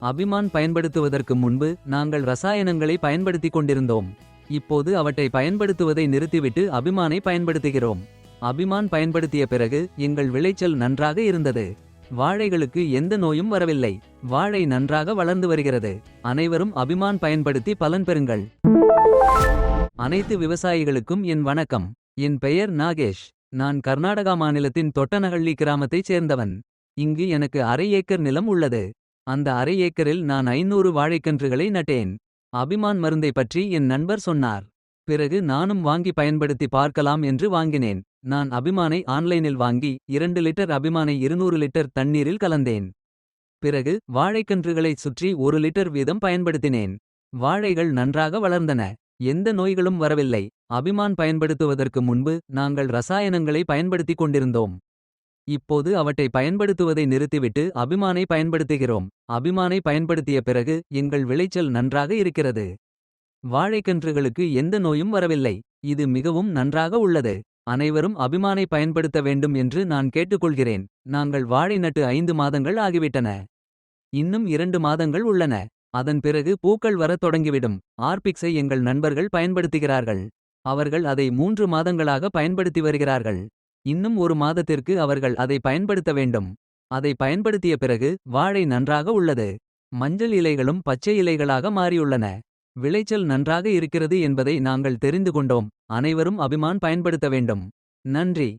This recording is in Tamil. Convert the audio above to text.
அபிமான் பயன்படுத்துவதற்கு முன்பு நாங்கள் ரசாயனங்களை பயன்படுத்திக் கொண்டிருந்தோம். இப்போது அவற்றை பயன்படுத்துவதை நிறுத்திவிட்டு அபிமானை பயன்படுத்துகிறோம். அபிமான் பயன்படுத்திய பிறகு எங்கள் விளைச்சல் நன்றாக இருந்தது. வாழைகளுக்கு எந்த நோயும் வரவில்லை. வாழை நன்றாக வளர்ந்து வருகிறது. அனைவரும் அபிமான் பயன்படுத்தி பலன் பெறுங்கள். அனைத்து விவசாயிகளுக்கும் என் வணக்கம். என் பெயர் நாகேஷ். நான் கர்நாடகா மாநிலத்தின் தொட்டனஹள்ளி கிராமத்தைச் சேர்ந்தவன். இங்கு எனக்கு அரை ஏக்கர் நிலம் உள்ளது. அந்த அரை ஏக்கரில் நான் 500 வாழைக்கன்றுகளை நட்டேன். அபிமான் மருந்தை பற்றி என் நண்பர் சொன்னார். பிறகு நானும் வாங்கி பயன்படுத்தி பார்க்கலாம் என்று வாங்கினேன். நான் அபிமானை ஆன்லைனில் வாங்கி 2 லிட்டர் அபிமானை 200 லிட்டர் தண்ணீரில் கலந்தேன். பிறகு வாழைக்கன்றுகளைச் சுற்றி 1 லிட்டர் வீதம் பயன்படுத்தினேன். வாழைகள் நன்றாக வளர்ந்தன. எந்த நோய்களும் வரவில்லை. அபிமான் பயன்படுத்துவதற்கு முன்பு நாங்கள் ரசாயனங்களை பயன்படுத்திக் கொண்டிருந்தோம். இப்போது அவற்றை பயன்படுத்துவதை நிறுத்திவிட்டு அபிமானை பயன்படுத்துகிறோம். அபிமானை பயன்படுத்திய பிறகு எங்கள் விளைச்சல் நன்றாக இருக்கிறது. வாழைக்கன்றுகளுக்கு எந்த நோயும் வரவில்லை. இது மிகவும் நன்றாக உள்ளது. அனைவரும் அபிமானை பயன்படுத்த வேண்டும் என்று நான் கேட்டுக்கொள்கிறேன். நாங்கள் வாழை நட்டு 5 மாதங்கள் ஆகிவிட்டன. இன்னும் 2 மாதங்கள் உள்ளன. அதன் பிறகு பூக்கள் வரத் தொடங்கிவிடும். ஆர்பிக்ஸை எங்கள் நண்பர்கள் பயன்படுத்துகிறார்கள். அவர்கள் அதை 3 மாதங்களாக பயன்படுத்தி வருகிறார்கள். இன்னும் 1 மாதத்திற்கு அவர்கள் அதை பயன்படுத்த வேண்டும். அதை பயன்படுத்திய பிறகு வாழை நன்றாக உள்ளது. மஞ்சள் இலைகளும் பச்சை இலைகளாக மாறியுள்ளன. விளைச்சல் நன்றாக இருக்கிறது என்பதை நாங்கள் தெரிந்து கொண்டோம். அனைவரும் அபிமான் பயன்படுத்த வேண்டும். நன்றி.